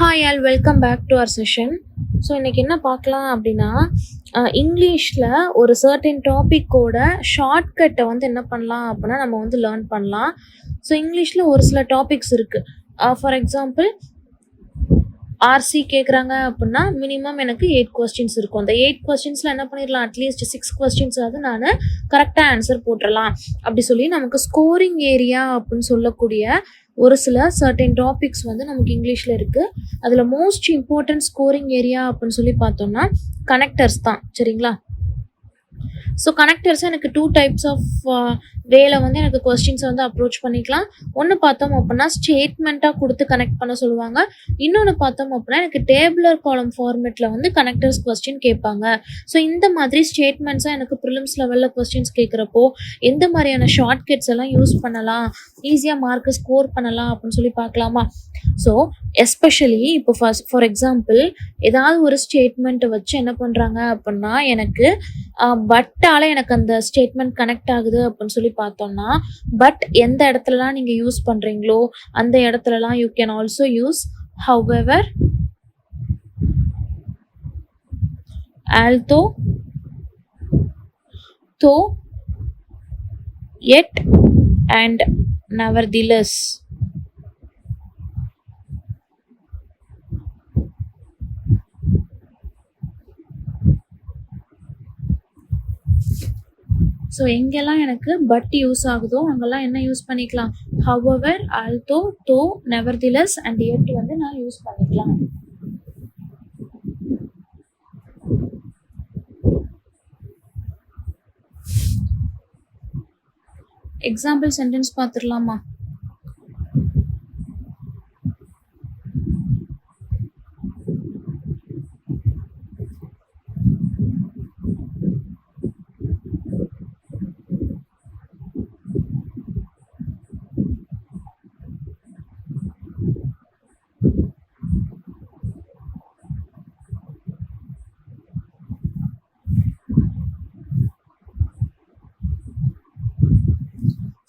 Hi all welcome back to our session. So இன்றைக்கி என்ன பார்க்கலாம் அப்படின்னா, இங்கிலீஷில் ஒரு சர்டன் டாப்பிக்கோட ஷார்ட்கட்டை என்ன பண்ணலாம் அப்படின்னா நம்ம லேர்ன் பண்ணலாம். ஸோ இங்கிலீஷில் ஒரு சில டாபிக்ஸ் இருக்குது. ஃபார் எக்ஸாம்பிள் ஆர்சி கேட்குறாங்க அப்படின்னா மினிமம் எனக்கு 8 கொஸ்டின்ஸ் இருக்கும். அந்த 8 கொஸ்டின்ஸில் என்ன பண்ணிடலாம், அட்லீஸ்ட் 6 கொஸ்டின்ஸாவது நான் கரெக்டாக ஆன்சர் போட்டுடலாம். அப்படி சொல்லி நமக்கு ஸ்கோரிங் ஏரியா அப்படின்னு சொல்லக்கூடிய ஒரு சில சர்டன் டாபிக்ஸ் நமக்கு இங்கிலீஷில் இருக்குது. அதில் மோஸ்ட் இம்பார்ட்டன்ட் ஸ்கோரிங் ஏரியா அப்படின்னு சொல்லி பார்த்தோம்னா கனெக்டர்ஸ் தான். சரிங்களா? ஸோ கனெக்டர்ஸ் எனக்கு 2 டைப்ஸ் ஆஃப் வேல எனக்கு கொஸ்டின்ஸை அப்ரோச் பண்ணிக்கலாம். ஒன்று பார்த்தோம் அப்படின்னா ஸ்டேட்மெண்ட்டாக கொடுத்து கனெக்ட் பண்ண சொல்லுவாங்க. இன்னொன்று பார்த்தோம் அப்படின்னா எனக்கு டேபிளர் காலம் ஃபார்மேட்டில் கனெக்டர்ஸ் கொஸ்டின் கேட்பாங்க. ஸோ இந்த மாதிரி ஸ்டேட்மெண்ட்ஸாக எனக்கு ப்ரிலிம்ஸ் லெவலில் கொஸ்டின்ஸ் கேட்குறப்போ எந்த மாதிரியான ஷார்ட்கட்ஸ் எல்லாம் யூஸ் பண்ணலாம், ஈஸியாக மார்க்கை ஸ்கோர் பண்ணலாம் அப்படின்னு சொல்லி பார்க்கலாமா? ஸோ எஸ்பெஷலி இப்போ ஃபார் எக்ஸாம்பிள் ஏதாவது ஒரு ஸ்டேட்மெண்ட்டை வச்சு என்ன பண்ணுறாங்க அப்படின்னா எனக்கு பட்டால் எனக்கு அந்த ஸ்டேட்மெண்ட் கனெக்ட் ஆகுது அப்படின்னு சொல்லி பார்த்தோம்னா, பட் எந்த இடத்துலலாம் நீங்கள் யூஸ் பண்ணுறீங்களோ அந்த இடத்துலலாம் you can also use however, although, though, yet and nevertheless. So எங்கெல்லாம் எனக்கு பட் யூஸ் ஆகுதோ அங்கெல்லாம் என்ன யூஸ் பண்ணிக்கலாம், however, although, though, nevertheless and yet நான் யூஸ் பண்ணிக்கலாம். எக்ஸாம்பிள் சென்டென்ஸ் பார்த்துடலாமா?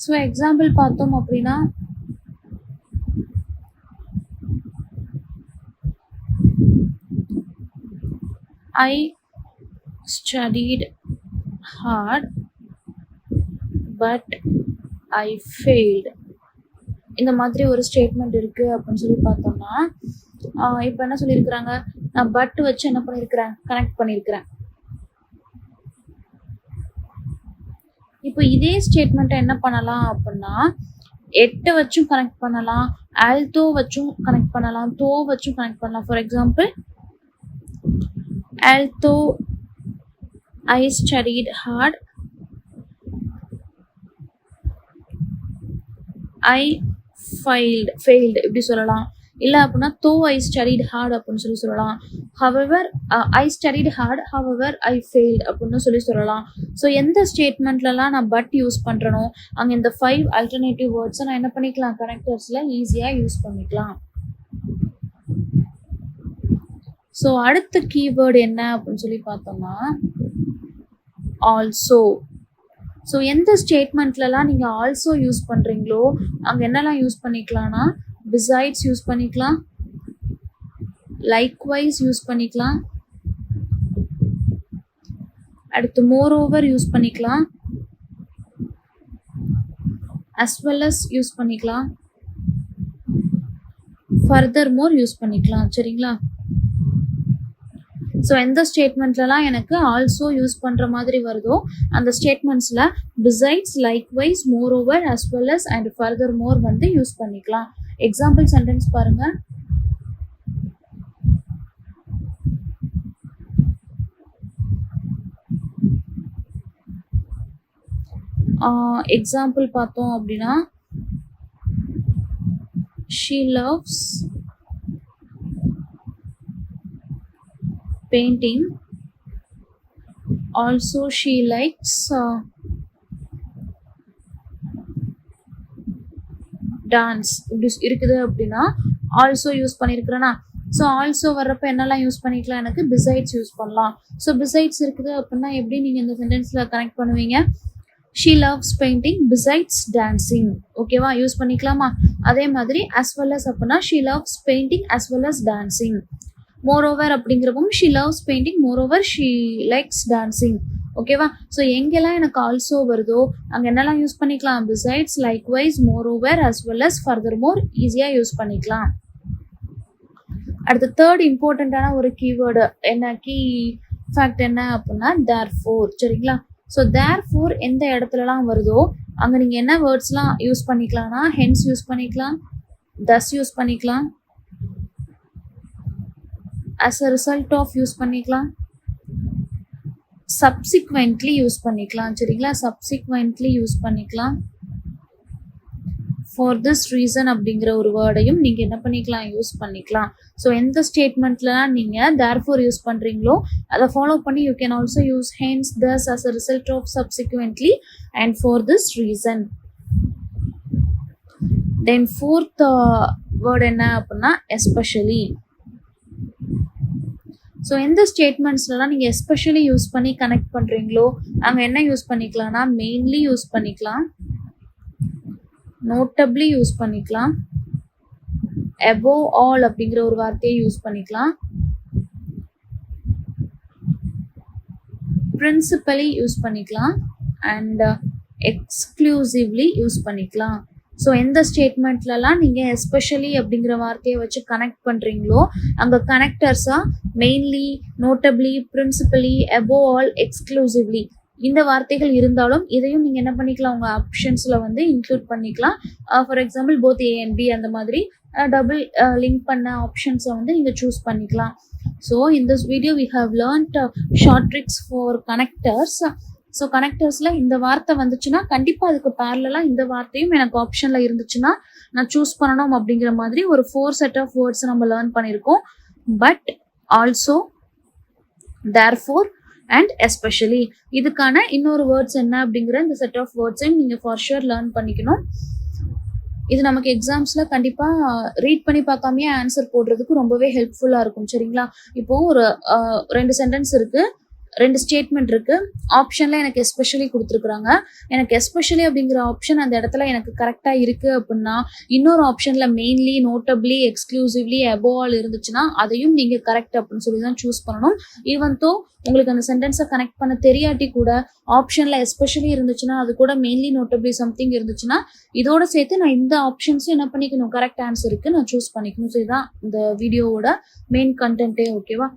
ஸோ எக்ஸாம்பிள் பார்த்தோம் அப்படின்னா I studied hard but I failed. இந்த மாதிரி ஒரு ஸ்டேட்மெண்ட் இருக்குது அப்படின்னு சொல்லி பார்த்தோம்னா இப்போ என்ன சொல்லியிருக்கிறாங்க, நான் பட் வச்சு என்ன பண்ணியிருக்கிறேன், கனெக்ட் பண்ணியிருக்கிறேன். இப்போ இதே ஸ்டேட்மெண்ட்டை என்ன பண்ணலாம் அப்படின்னா 8 வச்சும் கனெக்ட் பண்ணலாம், ஆல்தோ வச்சும் கனெக்ட் பண்ணலாம், தோ வச்சும் கனெக்ட் பண்ணலாம். For example although I studied hard, I failed இப்படி சொல்லலாம். இல்லை அப்படின்னா தோ I studied hard அப்படின்னு சொல்லலாம். however, I studied hard, however, I failed அப்படின்னு சொல்லலாம். ஸோ எந்த ஸ்டேட்மெண்ட்லலாம் நான் பட் யூஸ் பண்ணுறனோ அங்கே இந்த 5 ஆல்டர்னேட்டிவ் வேர்ட்ஸை நான் என்ன பண்ணிக்கலாம், கனெக்டர்ஸில் ஈஸியாக யூஸ் பண்ணிக்கலாம். ஸோ அடுத்த கீவேர்டு என்ன அப்படின்னு சொல்லி பார்த்தோம்னா ஆல்சோ. ஸோ எந்த ஸ்டேட்மெண்ட்லலாம் நீங்கள் ஆல்சோ யூஸ் பண்ணுறீங்களோ அங்கே என்னெல்லாம் யூஸ் பண்ணிக்கலாம்னா besides யூஸ் பண்ணிக்கலாம், likewise யூஸ் பண்ணிக்கலாம், அடுத்து moreover யூஸ் பண்ணிக்கலாம், as well as யூஸ் பண்ணிக்கலாம், furthermore யூஸ் பண்ணிக்கலாம். சரிங்களா? ஸோ எந்த ஸ்டேட்மெண்ட்லலாம் எனக்கு ஆல்சோ யூஸ் பண்ணுற மாதிரி வருதோ அந்த ஸ்டேட்மெண்ட்ஸில் besides, likewise, moreover, as well as and furthermore use பண்ணிக்கலாம். எக்ஸாம்பிள் சென்டென்ஸ் பாருங்க. எக்ஸாம்பிள் பார்த்தோம் அப்படின்னா she loves painting, also she likes dance இப்படி இருக்குது அப்படின்னா ஆல்சோ யூஸ் பண்ணியிருக்கிறேன்னா. ஸோ ஆல்சோ வர்றப்ப என்னெல்லாம் யூஸ் பண்ணிக்கலாம், எனக்கு பிசைட்ஸ் யூஸ் பண்ணலாம். ஸோ பிசைட்ஸ் இருக்குது அப்படின்னா எப்படி நீங்கள் இந்த சென்டென்ஸில் கனெக்ட் பண்ணுவீங்க, she loves painting besides dancing. ஓகேவா, யூஸ் பண்ணிக்கலாமா? அதே மாதிரி as well as அப்படின்னா she loves painting as well as dancing. Moreover அப்படிங்கிறப்போ she loves painting moreover she likes dancing. ஓகேவா, ஸோ எங்கெல்லாம் எனக்கு ஆல்சோ வருதோ அங்கே என்னெல்லாம் யூஸ் பண்ணிக்கலாம்? Besides, likewise, moreover as well as furthermore ஈஸியாக யூஸ் பண்ணிக்கலாம். அடுத்து தேர்ட் இம்பார்ட்டண்ட்டான ஒரு கீவேர்டு என்ன, கீ ஃபேக்ட் என்ன அப்படின்னா therefore. சரிங்களா, ஸோ therefore எந்த இடத்துலலாம் வருதோ அங்கே நீங்கள் என்ன வேர்ட்ஸ்லாம் யூஸ் பண்ணிக்கலாம்னா hence யூஸ் பண்ணிக்கலாம், thus யூஸ் பண்ணிக்கலாம், as a result of use பண்ணிக்கலாம், subsequently யூஸ் பண்ணிக்கலாம். சரிங்களா, subsequently யூஸ் பண்ணிக்கலாம், for this reason அப்படிங்கிற ஒரு வேர்டையும் நீங்கள் என்ன பண்ணிக்கலாம்? யூஸ் பண்ணிக்கலாம். ஸோ எந்த ஸ்டேட்மெண்ட்லாம் நீங்கள் therefore யூஸ் பண்ணுறீங்களோ அதை ஃபாலோ பண்ணி you can also use hence, thus, as a result of, subsequently and for this reason. Then fourth word என்ன அப்படின்னா எஸ்பெஷலி. ஸோ எந்த ஸ்டேட்மெண்ட்ஸ்லாம் நீங்கள் எஸ்பெஷலி யூஸ் பண்ணி கனெக்ட் பண்ணுறீங்களோ அங்கே என்ன யூஸ் பண்ணிக்கலாம்னா மெயின்லி யூஸ் பண்ணிக்கலாம், நோட்டபிளி யூஸ் பண்ணிக்கலாம், above all அப்படிங்கிற ஒரு வார்த்தையை யூஸ் பண்ணிக்கலாம், principally யூஸ் பண்ணிக்கலாம் அண்ட் எக்ஸ்க்ளூசிவ்லி யூஸ் பண்ணிக்கலாம். ஸோ எந்த ஸ்டேட்மெண்ட்லலாம் நீங்கள் எஸ்பெஷலி அப்படிங்கிற வார்த்தையை வச்சு கனெக்ட் பண்ணுறீங்களோ அங்கே கனெக்டர்ஸாக mainly, notably, principally, above all, exclusively இந்த வார்த்தைகள் இருந்தாலும் இதையும் நீங்கள் என்ன பண்ணிக்கலாம்? உங்கள் ஆப்ஷன்ஸில் வந்து இன்க்ளூட் பண்ணிக்கலாம். For example both A and B அந்த மாதிரி டபுள் லிங்க் பண்ண ஆப்ஷன்ஸை வந்து நீங்கள் சூஸ் பண்ணிக்கலாம். So in this video we have learned short tricks for connectors. So கனெக்டர்ஸில் இந்த வார்த்தை வந்துச்சுன்னா கண்டிப்பாக அதுக்கு பேரலாக இந்த வார்த்தையும் எனக்கு ஆப்ஷனில் இருந்துச்சுன்னா நான் சூஸ் பண்ணணும் அப்படிங்கிற மாதிரி ஒரு 4 செட் ஆஃப் வேர்ட்ஸ் நம்ம லேர்ன் பண்ணியிருக்கோம். But also, therefore and especially இதுக்கான இன்னொரு வேர்ட்ஸ் என்ன அப்படிங்கிற இந்த செட் ஆஃப் வேர்ட்ஸையும் நீங்கள் ஃபார் ஷுர் லேர்ன் பண்ணிக்கணும். இது நமக்கு எக்ஸாம்ஸில் கண்டிப்பாக ரீட் பண்ணி பார்க்காமையே ஆன்சர் போடுறதுக்கு ரொம்பவே ஹெல்ப்ஃபுல்லாக இருக்கும். சரிங்களா, இப்போது ஒரு 2 சென்டென்ஸ் இருக்குது, 2 ஸ்டேட்மெண்ட் இருக்குது, ஆப்ஷனில் எனக்கு எஸ்பெஷலி கொடுத்துருக்குறாங்க. எனக்கு எஸ்பெஷலி அப்படிங்கிற ஆப்ஷன் அந்த இடத்துல எனக்கு கரெக்டாக இருக்குது அப்படின்னா இன்னொரு ஆப்ஷனில் mainly, notably, exclusively, above all இருந்துச்சுன்னா அதையும் நீங்கள் கரெக்ட் அப்படின்னு சொல்லி தான் சூஸ் பண்ணணும். ஈவன் தோ உங்களுக்கு அந்த சென்டென்ஸை கனெக்ட் பண்ண தெரியாட்டி கூட ஆப்ஷனில் எஸ்பெஷலி இருந்துச்சுன்னா அது கூட மெயின்லி, நோட்டபிளி சம்திங் இருந்துச்சுன்னா இதோட சேர்த்து நான் இந்த ஆப்ஷன்ஸும் என்ன பண்ணிக்கணும்? கரெக்ட் ஆன்சருக்கு நான் சூஸ் பண்ணிக்கணும். ஸோ இதுதான் இந்த வீடியோவோட மெயின் கண்டென்ட்டே. ஓகேவா,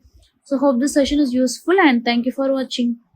so hope this session is useful and thank you for watching.